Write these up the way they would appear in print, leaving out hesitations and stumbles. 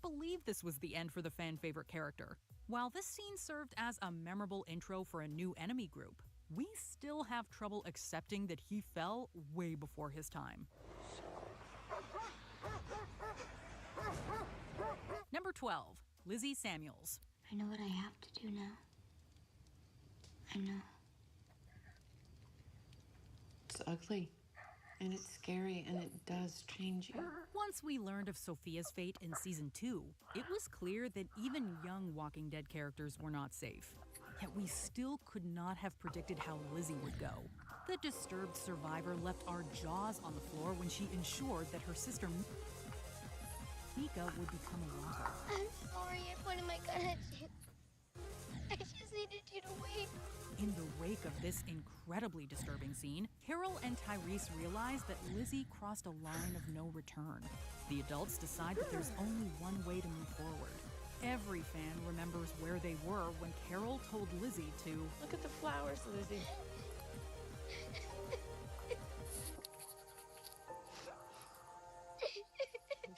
believe this was the end for the fan-favorite character. While this scene served as a memorable intro for a new enemy group, we still have trouble accepting that he fell way before his time. Number 12. Lizzie Samuels. I know what I have to do now. I know. It's ugly, and it's scary, and it does change you. Once we learned of Sophia's fate in Season 2, it was clear that even young Walking Dead characters were not safe. Yet we still could not have predicted how Lizzie would go. The disturbed survivor left our jaws on the floor when she ensured that her sister Mika would become a walker. I'm sorry I pointed my gun at you. I just needed you to wait. In the wake of this incredibly disturbing scene, Carol and Tyrese realize that Lizzie crossed a line of no return. The adults decide that there's only one way to move forward. Every fan remembers where they were when Carol told Lizzie to Look at the flowers, Lizzie.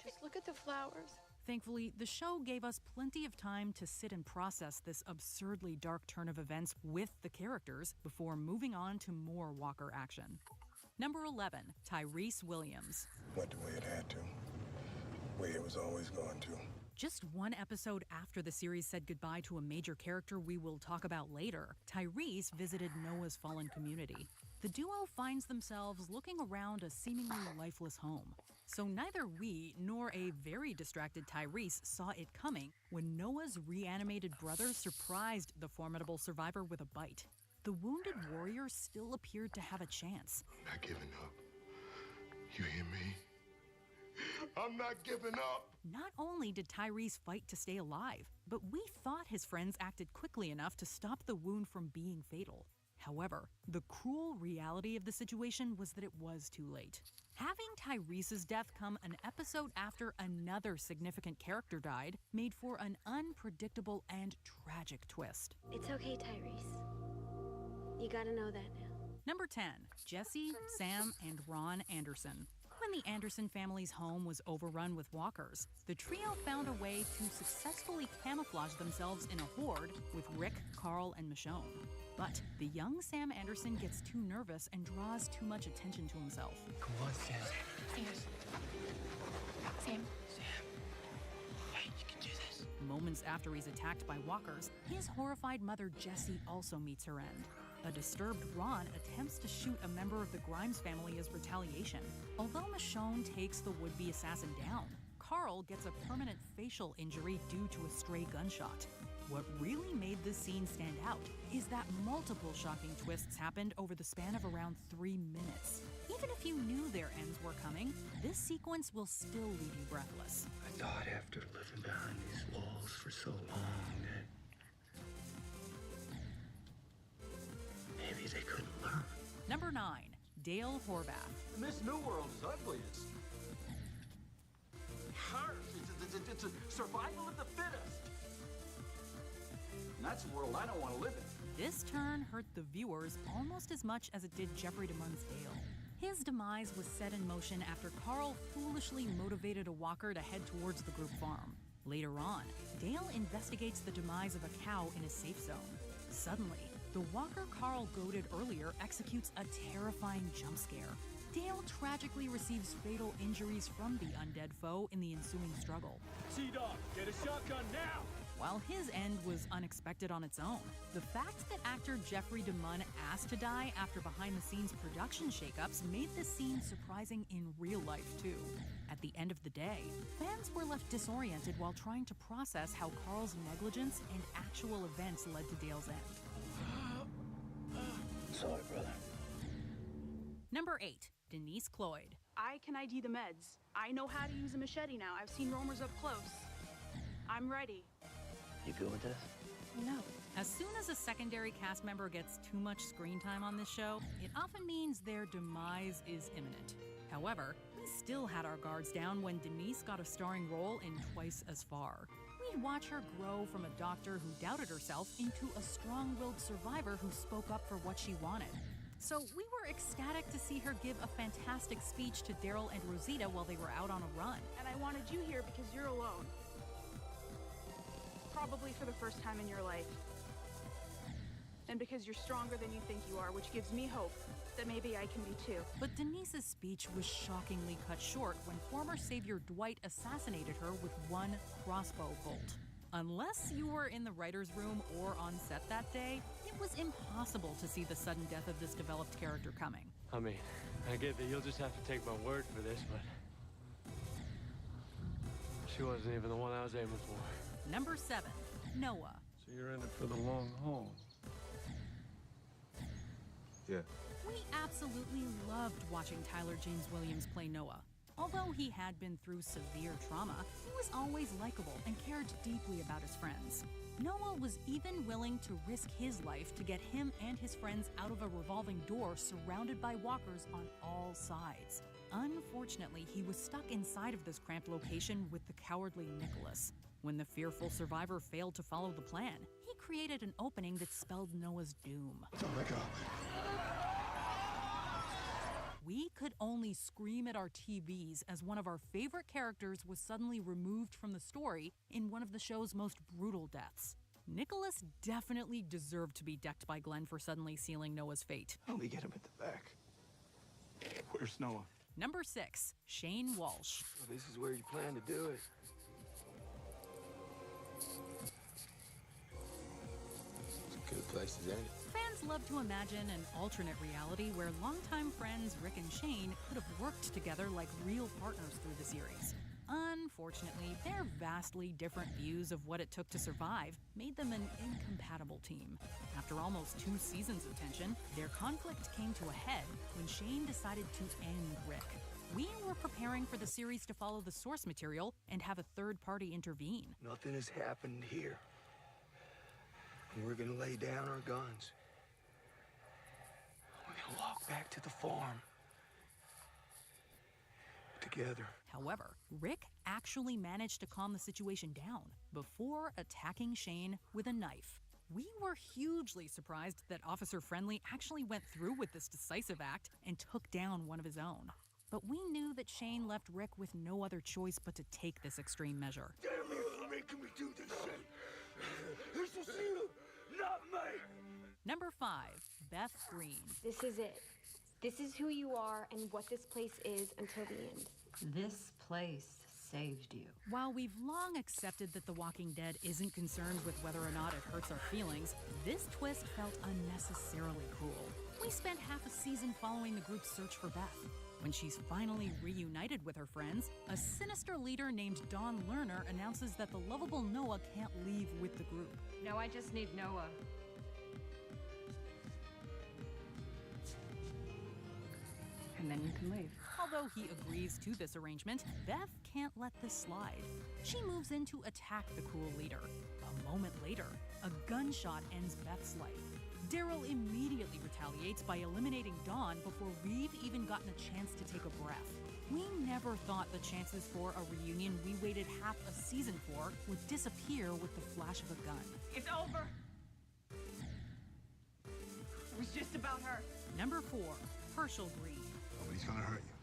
Just look at the flowers. Thankfully, the show gave us plenty of time to sit and process this absurdly dark turn of events with the characters before moving on to more Walker action. Number 11. Tyrese Williams. Went the way it had to. The way it was always going to. Just one episode after the series said goodbye to a major character we will talk about later, Tyrese visited Noah's fallen community. The duo finds themselves looking around a seemingly lifeless home. So neither we nor a very distracted Tyrese saw it coming when Noah's reanimated brother surprised the formidable survivor with a bite. The wounded warrior still appeared to have a chance. I'm not giving up. You hear me? I'm not giving up. Not only did Tyrese fight to stay alive, but we thought his friends acted quickly enough to stop the wound from being fatal. However, the cruel reality of the situation was that it was too late. Having Tyrese's death come an episode after another significant character died made for an unpredictable and tragic twist. It's okay, Tyrese. You gotta know that now. Number 10. Jesse, Sam, and Ron Anderson. When the Anderson family's home was overrun with walkers, the trio found a way to successfully camouflage themselves in a horde with Rick, Carl, and Michonne. But the young Sam Anderson gets too nervous and draws too much attention to himself. Come on, Sam. Sam. Hey, you can do this. Moments after he's attacked by walkers, his horrified mother Jessie also meets her end. A disturbed Ron attempts to shoot a member of the Grimes family as retaliation. Although Michonne takes the would-be assassin down, Carl gets a permanent facial injury due to a stray gunshot. What really made this scene stand out is that multiple shocking twists happened over the span of around 3 minutes. Even if you knew their ends were coming, this sequence will still leave you breathless. I thought after living behind these walls for so long that maybe they couldn't learn. Number 9. Dale Horvath. This new world is ugly. It's harsh. It's a survival of the fittest. And that's a world I don't want to live in. This turn hurt the viewers almost as much as it did Jeffrey DeMunn's Dale. His demise was set in motion after Carl foolishly motivated a walker to head towards the group farm. Later on, Dale investigates the demise of a cow in a safe zone. Suddenly, the walker Carl goaded earlier executes a terrifying jump scare. Dale tragically receives fatal injuries from the undead foe in the ensuing struggle. T-Dog, get a shotgun now! While his end was unexpected on its own, the fact that actor Jeffrey DeMunn asked to die after behind-the-scenes production shakeups made this scene surprising in real life, too. At the end of the day, fans were left disoriented while trying to process how Carl's negligence and actual events led to Dale's end. Sorry, brother. Number 8. Denise Cloyd. I can ID the meds. I know how to use a machete now. I've seen roamers up close. I'm ready. You good with this? No. As soon as a secondary cast member gets too much screen time on this show, it often means their demise is imminent. However, we still had our guards down when Denise got a starring role in Twice as Far. We'd watch her grow from a doctor who doubted herself into a strong-willed survivor who spoke up for what she wanted. So we were ecstatic to see her give a fantastic speech to Daryl and Rosita while they were out on a run. And I wanted you here because you're alone. Probably for the first time in your life. And because you're stronger than you think you are, which gives me hope that maybe I can be too. But Denise's speech was shockingly cut short when former savior Dwight assassinated her with one crossbow bolt. Unless you were in the writer's room or on set that day, it was impossible to see the sudden death of this developed character coming. I mean, I get that you'll just have to take my word for this, but she wasn't even the one I was aiming for. Number 7, Noah. So you're in it for the long haul? Yeah. We absolutely loved watching Tyler James Williams play Noah. Although he had been through severe trauma, he was always likable and cared deeply about his friends. Noah was even willing to risk his life to get him and his friends out of a revolving door surrounded by walkers on all sides. Unfortunately, he was stuck inside of this cramped location with the cowardly Nicholas. When the fearful survivor failed to follow the plan, he created an opening that spelled Noah's doom. Oh my God. We could only scream at our TVs as one of our favorite characters was suddenly removed from the story in one of the show's most brutal deaths. Nicholas definitely deserved to be decked by Glenn for suddenly sealing Noah's fate. Help me get him at the back. Where's Noah? Number 6, Shane Walsh. Well, this is where you plan to do it. It's a good place, isn't it? Fans love to imagine an alternate reality where longtime friends Rick and Shane could have worked together like real partners through the series. Unfortunately, their vastly different views of what it took to survive made them an incompatible team. After almost 2 seasons of tension, their conflict came to a head when Shane decided to end Rick. We were preparing for the series to follow the source material and have a third party intervene. Nothing has happened here. And we're gonna lay down our guns. We're gonna walk back to the farm. Together. However, Rick actually managed to calm the situation down before attacking Shane with a knife. We were hugely surprised that Officer Friendly actually went through with this decisive act and took down one of his own. But we knew that Shane left Rick with no other choice but to take this extreme measure. Damn you for making me do this shit. This is you, not me. Number 5, Beth Green. This is it. This is who you are and what this place is until the end. This place saved you. While we've long accepted that The Walking Dead isn't concerned with whether or not it hurts our feelings, this twist felt unnecessarily cruel. We spent half a season following the group's search for Beth. When she's finally reunited with her friends, a sinister leader named Dawn Lerner announces that the lovable Noah can't leave with the group. No, I just need Noah. And then you can leave. Although he agrees to this arrangement, Beth can't let this slide. She moves in to attack the cruel leader. A moment later, a gunshot ends Beth's life. Daryl immediately retaliates by eliminating Dawn before we've even gotten a chance to take a breath. We never thought the chances for a reunion we waited half a season for would disappear with the flash of a gun. It's over. It was just about her. Number 4, Herschel Green. Nobody's gonna hurt you.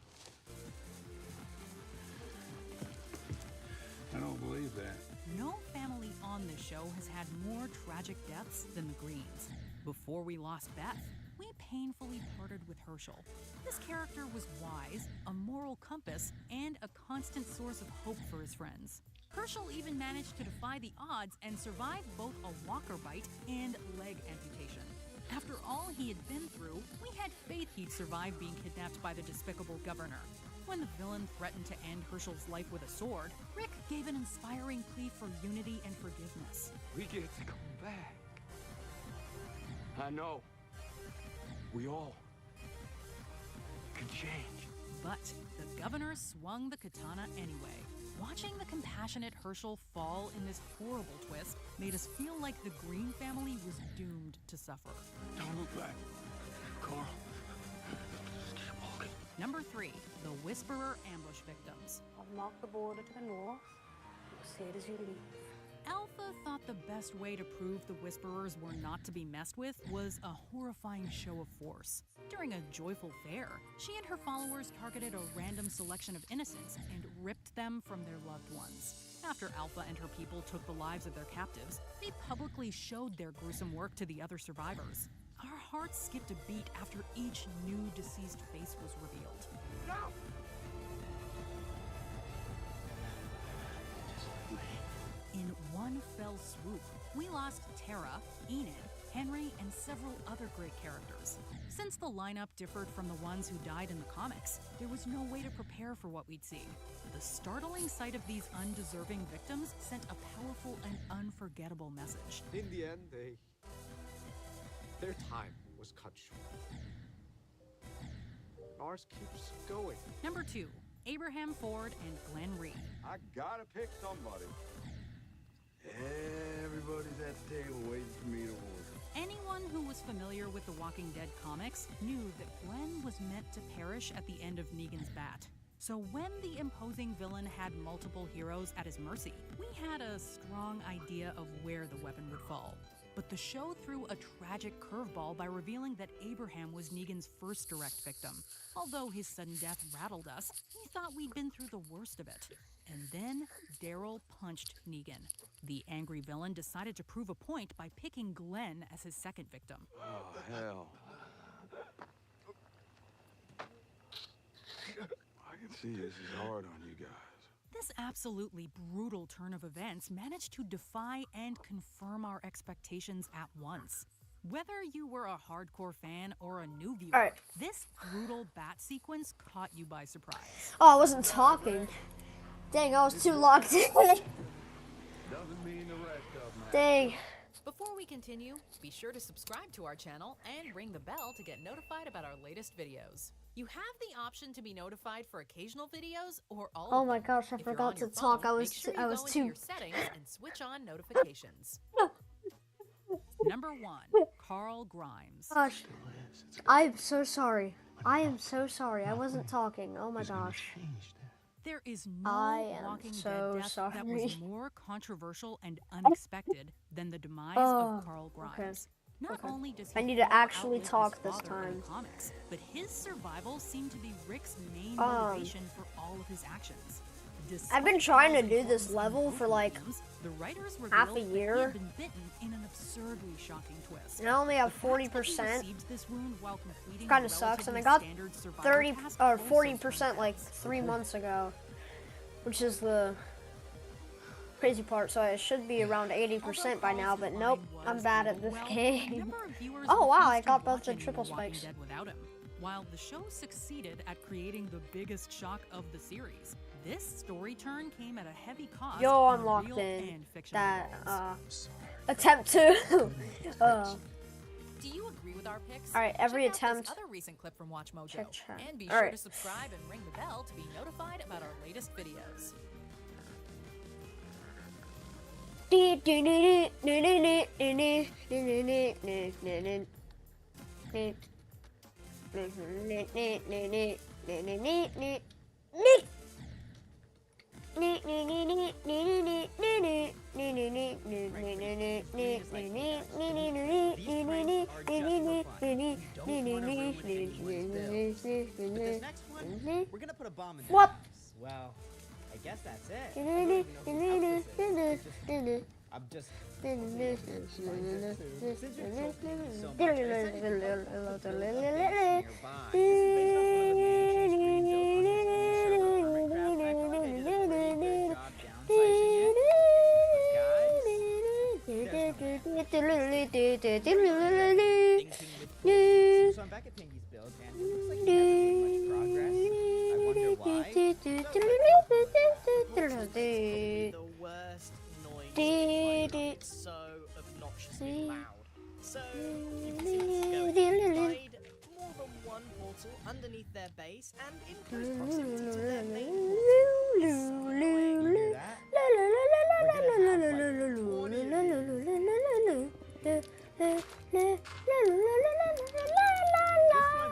I don't believe that. No family on this show has had more tragic deaths than the Greens. Before we lost Beth, we painfully parted with Herschel. This character was wise, a moral compass, and a constant source of hope for his friends. Herschel even managed to defy the odds and survive both a walker bite and leg amputation. After all he had been through, we had faith he'd survive being kidnapped by the despicable governor. When the villain threatened to end Herschel's life with a sword, Rick gave an inspiring plea for unity and forgiveness. We get to come back. I know. We all can change. But the governor swung the katana anyway. Watching the compassionate Herschel fall in this horrible twist made us feel like the Green family was doomed to suffer. Don't look back. Carl. Just keep walking. Number 3, the Whisperer ambush victims. I've marked the border to the north. You'll see it as you leave. Alpha thought the best way to prove the Whisperers were not to be messed with was a horrifying show of force. During a joyful fair, she and her followers targeted a random selection of innocents and ripped them from their loved ones. After Alpha and her people took the lives of their captives, they publicly showed their gruesome work to the other survivors. Our hearts skipped a beat after each new deceased face was revealed. No! In one fell swoop, we lost Tara, Enid, Henry, and several other great characters. Since the lineup differed from the ones who died in the comics, there was no way to prepare for what we'd see. The startling sight of these undeserving victims sent a powerful and unforgettable message. In the end, their time was cut short. Ours keeps going. Number 2, Abraham Ford and Glenn Rhee. I gotta pick somebody. Everybody's at the table waiting for me to order. Anyone who was familiar with the Walking Dead comics knew that Glenn was meant to perish at the end of Negan's bat. So when the imposing villain had multiple heroes at his mercy, we had a strong idea of where the weapon would fall. But the show threw a tragic curveball by revealing that Abraham was Negan's first direct victim. Although his sudden death rattled us, we thought we'd been through the worst of it. And then Daryl punched Negan. The angry villain decided to prove a point by picking Glenn as his second victim. Oh, hell. I can see this is hard on you guys. This absolutely brutal turn of events managed to defy and confirm our expectations at once. Whether you were a hardcore fan or a new viewer, this brutal bat sequence caught you by surprise. Oh, I wasn't talking. Dang, I was too locked in. Doesn't mean the rest of them. Dang. Before we continue, be sure to subscribe to our channel and ring the bell to get notified about our latest videos. You have the option to be notified for occasional videos or all Oh of my them. gosh, I If you're forgot on to your talk. phone, I make was sure too. you I was go into too. your settings and switch on notifications. Number 1, Carl Grimes. Gosh, I'm so sorry. I am so sorry. I wasn't talking. Oh my gosh. There is no I am Walking so Dead death that sorry. was more controversial and unexpected than the demise of Carl Grimes. Not only does he I need to far actually outlive his talk this father in time. the comics, but his survival seemed to be Rick's main motivation for all of his actions. I've been trying to do this level for like the writers half a revealed that he year. had been bitten in an absurdly shocking twist. And I only have The fact that he 40%. received this wound while completing Kind a of sucks. And I relatively got standard survivor 30 task or also 40% like 3 months ago, which is the crazy part. So I should be around 80% by now. But nope, I'm bad at this game. Oh wow, I got both the triple spikes. Dead without him. While the show succeeded at creating the biggest shock of the series, this story turn came at a heavy cost. Yo, I'm in locked real in. and fictional That worlds. attempt to. Do you agree with our picks? All right, every Check out attempt. this other recent clip from Watch Mojo. Check. And be All sure right. to subscribe and ring the bell to be notified about our latest videos. We're gonna put a bomb in there. What? Well, I guess that's it. I'm just. So I'm back at Pinky's build, and it looks like you haven't made much progress. I wonder why. The worst noise it's so obnoxiously loud. So you can see what's going. Hide more than one portal underneath their base and in close proximity to their main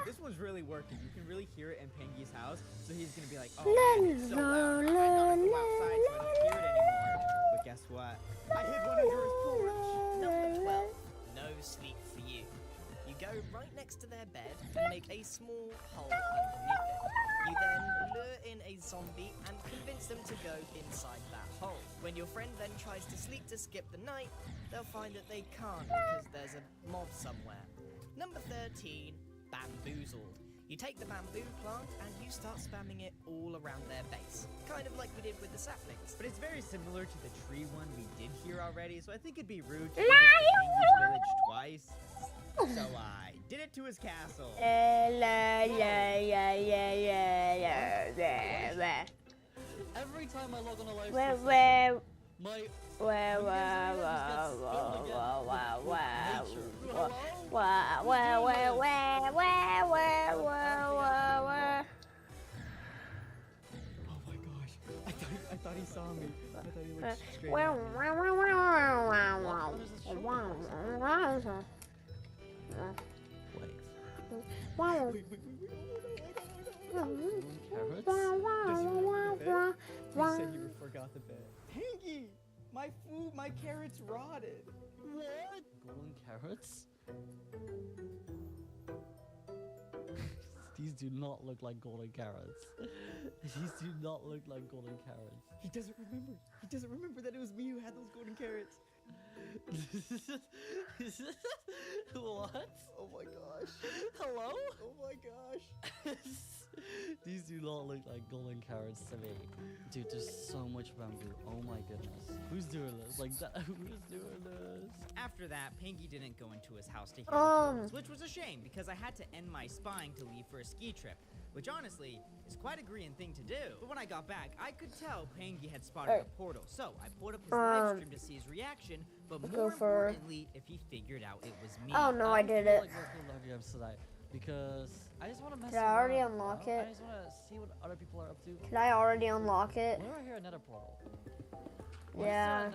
This one's really working. You can really hear it in Pengy's house, so he's gonna be like, "Oh, man, it's so loud. I gotta go outside so I don't hear it anymore." But guess what? I zombie and convince them to go inside that hole. When your friend then tries to sleep to skip the night, they'll find that they can't because there's a mob somewhere. Number 13, bamboozled. You take the bamboo plant and you start spamming it all around their base. Kind of like we did with the saplings. But it's very similar to the tree one we did here already, so I think it'd be rude to do this to Penguin's village twice. So I did it to his castle. Every time I log on a live I thought he saw me. I thought he looked straight You said you forgot the bed. Pinky! My food, my carrots rotted. What? Golden carrots? These do not look like golden carrots. These do not look like golden carrots. He doesn't remember. He doesn't remember that it was me who had those golden carrots. What? Oh my gosh. Hello? Oh my gosh. These do not look like golden carrots to me. Dude, there's so much bamboo. Oh my goodness. Who's doing this? Like that? Who's doing this? After that, Pinky didn't go into his house to hear the portals, which was a shame because I had to end my spying to leave for a ski trip, which honestly is quite a Korean thing to do. But when I got back, I could tell Pinky had spotted a portal, so I pulled up his live stream to see his reaction, but more importantly, if he figured out it was me. Oh no, I did it. Because I just want to mess Did I already unlock it? I just want to see what other people are up to. Did I already unlock it? Where do I hear another portal? Yeah,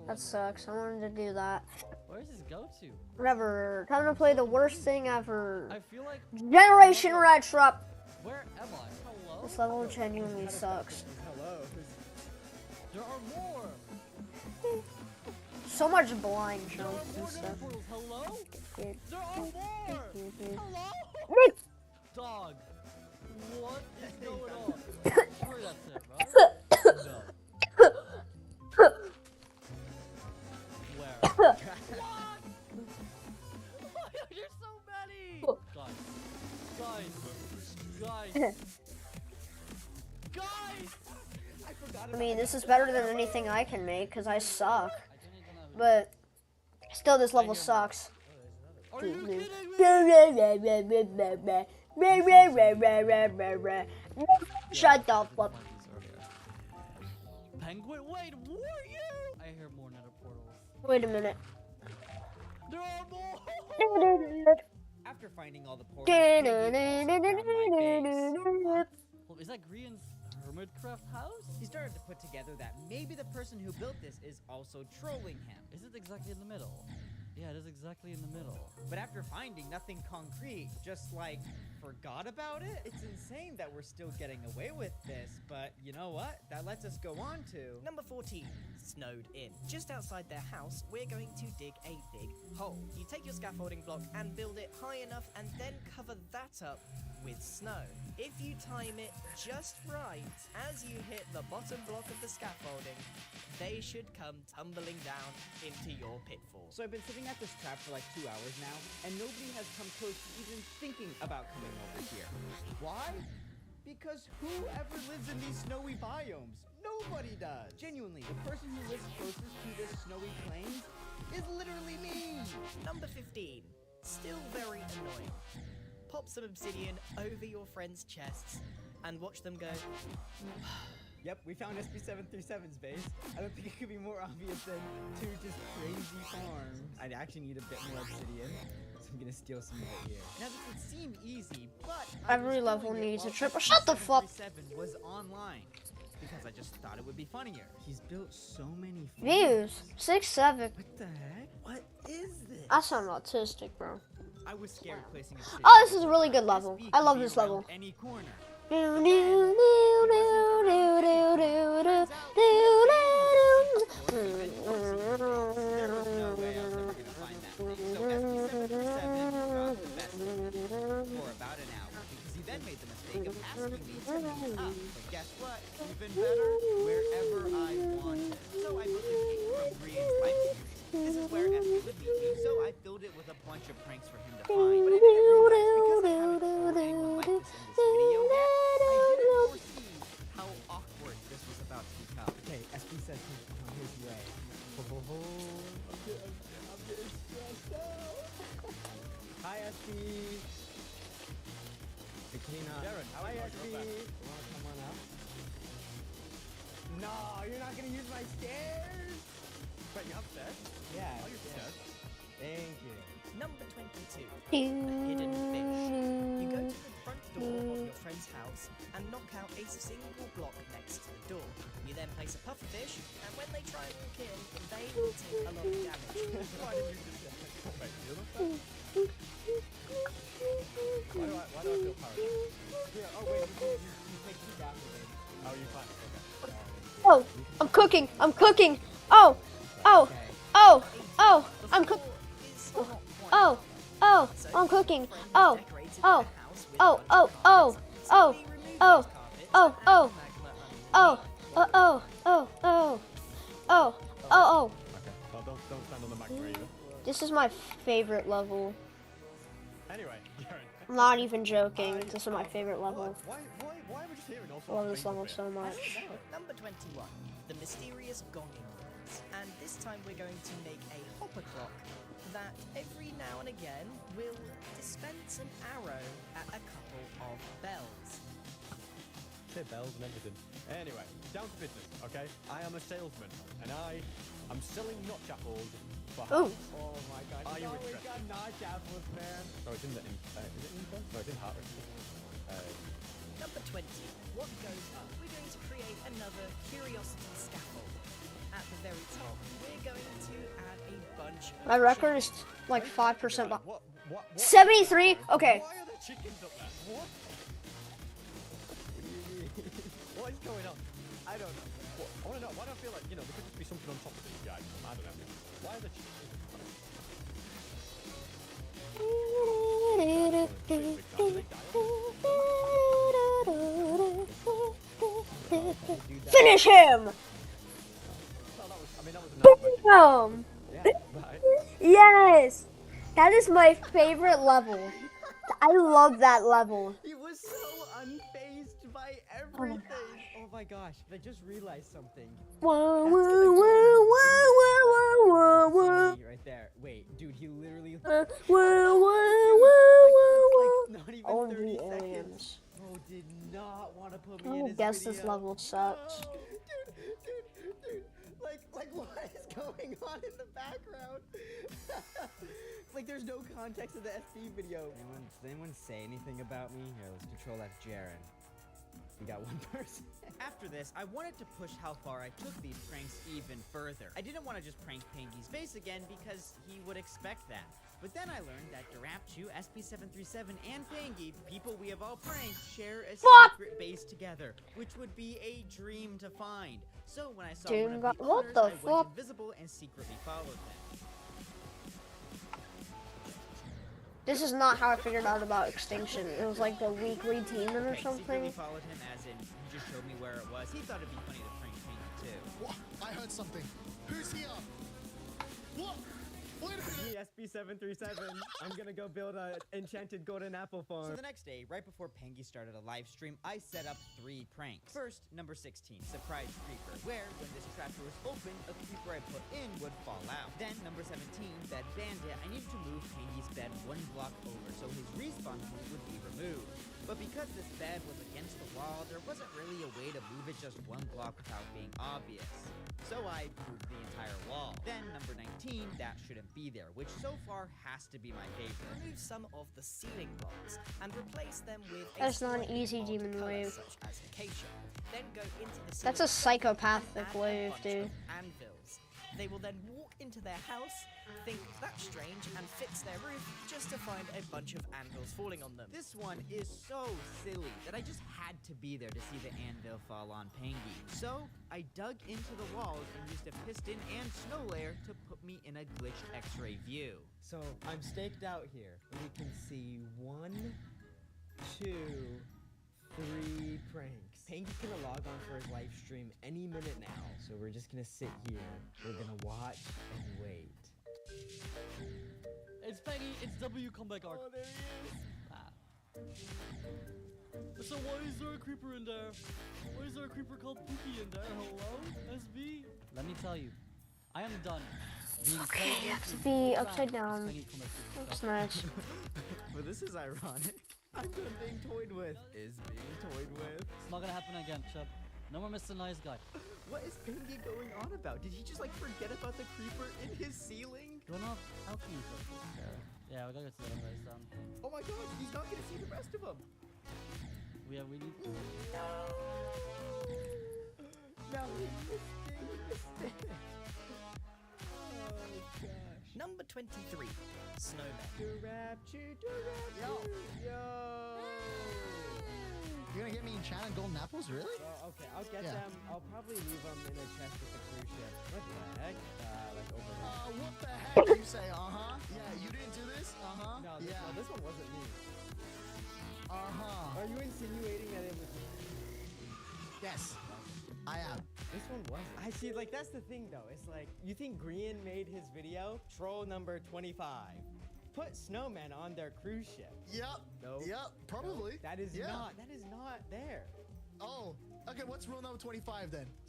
that sucks. I wanted to do that. Where does this go to? Whatever. Time to play the worst thing ever. I feel like Generation Retro. Where am I? Hello? This level genuinely sucks. Hello. There are more. So much blind jumps and More stuff. portals. Hello? There are more. Hello? Dog. What is going on? Hurry that shit, bro. No. Where? What? Why are there so many? Guys! I forgot. I mean, this is better than anything I can make because I suck. But still, this level sucks. Are you kidding me? Shut the fuck. Penguin, wait, who are you? I hear more nether portals. Wait a minute. There are more. After finding all the portals, Pinky found my base. Is that Grian's Hermitcraft house? He started to put together that maybe the person who built this is also trolling him. Is it exactly in the middle? Yeah, it is exactly in the middle. But after finding nothing concrete, just like forgot about it? It's insane that we're still getting away with this, but you know what? That lets us go on to Number 14, Snowed In. Just outside their house, we're going to dig a big hole. You take your scaffolding block and build it high enough and then cover that up with snow. If you time it just right, as you hit the bottom block of the scaffolding, they should come tumbling down into your pitfall. So I've been sitting at this trap for like 2 hours now, and nobody has come close to even thinking about coming over here. Why? Because whoever lives in these snowy biomes? Nobody does. Genuinely, the person who lives closest to this snowy plains is literally me. Number 15, still very annoying. Pop some obsidian over your friends' chests and watch them go. Yep, we found SB737's base. I don't think it could be more obvious than two just crazy farms. I'd actually need a bit more obsidian, so I'm gonna steal some of it here. Now this would seem easy, but every level needs a triple. Shut the fuck. SB737 was online because I just thought it would be funnier. He's built so many views. 6-7. What the heck? What is this? I sound autistic, bro. I was scared placing a oh, this is a really good level. I love this level. Any corner. For about an hour, because he then made the mistake of asking me to meet up. But guess what? wherever I wanted. So I booked a cake from Brian's Pipe Series. This is where Espy would meet me, so I filled it with a bunch of pranks for him to find. But I didn't realize, because I haven't told anyone like this in this video yet, I didn't foresee how awkward this was about to become. Okay, Espy says he's on his way. I'm getting stressed out. Hi, Espy. Darren, hi, Espy. You wanna come on up? No, you're not gonna use my stairs. Wait, you have stairs? Yeah. I'll use the stairs. Thank you. Number 22, a hidden fish. You go to the front door of your friend's house and knock out a single block next to the door. You then place a pufferfish, and when they try and walk in, they will take a lot of damage. Why did you just wait, you understand? Why do I feel paranoid? Yeah, oh wait, you take two after me. Oh, you fine. Okay. Oh, I'm cooking. I'm cooking. Oh, oh, oh, oh, I'm cooking. Oh, oh, I'm cooking. Oh, oh, oh, oh, oh, oh, oh, oh, oh, oh, oh, oh, oh, oh, oh, oh. Okay, well, don't stand on the magma either. This is my favorite level. Anyway, Darren. I'm not even joking. This is my favorite level. Why are we just hearing all I sorts love of this things level up so here? much. Number 21, the mysterious gonging noise. And this time we're going to make a hopper clock that every now and again will dispense an arrow at a couple of bells. Say bells and everything. Anyway, down to business, okay? I am a salesman, and I am selling notch apples for Ooh. Oh my god. Are you we interested? got notch apples, man. Oh, it's in the is it info? No, it's in heart rate. Number 20, what goes up? We're going to create another curiosity scaffold. At the very top, we're going to add a bunch of My record is like 5% behind. What? 73? Okay. Why are the chickens up there? What? What is going on? I don't know. What? I want to know. Why do I feel like, there could just be something on top of these guys? I don't know. Why are the chickens? Finish him! Boom! Yes! That is my favorite level. I love that level. He was so unfazed by everything. Oh my gosh, I just realized something. Whoa, whoa, whoa, whoa, whoa, whoa, Right there. Wait, dude, he literally. whoa, whoa, whoa, Not even Oh, 30 the seconds. aliens. Bro did not want to put me in I his guess video. this level sucks. Dude, like what is going on in the background? It's like there's no context of the SC video. Does anyone say anything about me? Here, let's control F Jaren. We got one person. After this, I wanted to push how far I took these pranks even further. I didn't want to just prank Pangy's face again because he would expect that. But then I learned that Darapchu, SP737, and Pangy, people we have all pranked, share a secret base together, which would be a dream to find. So when I saw one of the what owners, the I went fuck? invisible and secretly followed them. This is not how I figured out about Extinction. It was like the weekly demon or something. Secretly followed him as in, he just showed me where it was. He thought it'd be funny to prank Pangy too. What? I heard something. Who's here? What? Wait a minute. SP737. I'm gonna go build a enchanted golden apple farm. So the next day, right before Pangy started a live stream, I set up 3 pranks. First, number 16, surprise creeper, where when this trapdoor is open, a creeper I put in would fall out. Then number 17, bed bandit. I needed to move Pangy's bed 1 block over so his respawn point would be removed. But because this bed was against the wall, there wasn't really a way to move it just 1 block without being obvious. So I moved the entire wall. Then number 19, that shouldn't be there, which so far has to be my favorite. Remove some of the ceiling blocks and replace them with a That's not an slightly easy odd demon colour, wave. such as acacia. Then go into the That's a ceiling psychopathic and wave, add a bunch dude. of anvils. They will then walk into their house, think that's strange, and fix their roof just to find a bunch of anvils falling on them. This one is so silly that I just had to be there to see the anvil fall on Pangy. So I dug into the walls and used a piston and snow layer to put me in a glitched X-ray view. So I'm staked out here. We can see 1, 2, 3 pranks. Pangy's gonna log on for his live stream any minute now, so we're just gonna sit here. We're gonna watch and wait. It's Peggy, it's W, come back, Ark. Oh, there he is. So why is there a creeper in there? Why is there a creeper called Pookie in there? Hello, SB? Let me tell you, I am done. Okay, I have to be upside down. Looks nice. But this is ironic. I'm done being toyed with. Is being toyed with. It's not gonna happen again, Chub. No more Mr. Nice Guy. What is Pangy going on about? Did he just like forget about the creeper in his ceiling? Do you wanna help me? Yeah, we gotta go to the other place down. Oh my god, he's not gonna see the rest of them. Yeah, we need. No! No, he missed it. Oh gosh. Number 23, Snowman. Rapture. Yo. You're gonna get me enchanted golden apples, really? Okay, I'll get them. I'll probably leave them in a chest with the cruise ship. What the heck? Like over here. What the heck? You say, yeah, you didn't do this? No, this one wasn't me. Are you insinuating that it was me? Yes, I am. This one wasn't. I see, like, that's the thing, though. It's like, you think Grian made his video? Troll number 25. Put snowmen on their cruise ship. Yep. No. Yep, probably. No, that is not there. Oh, okay, what's rule number 25 then?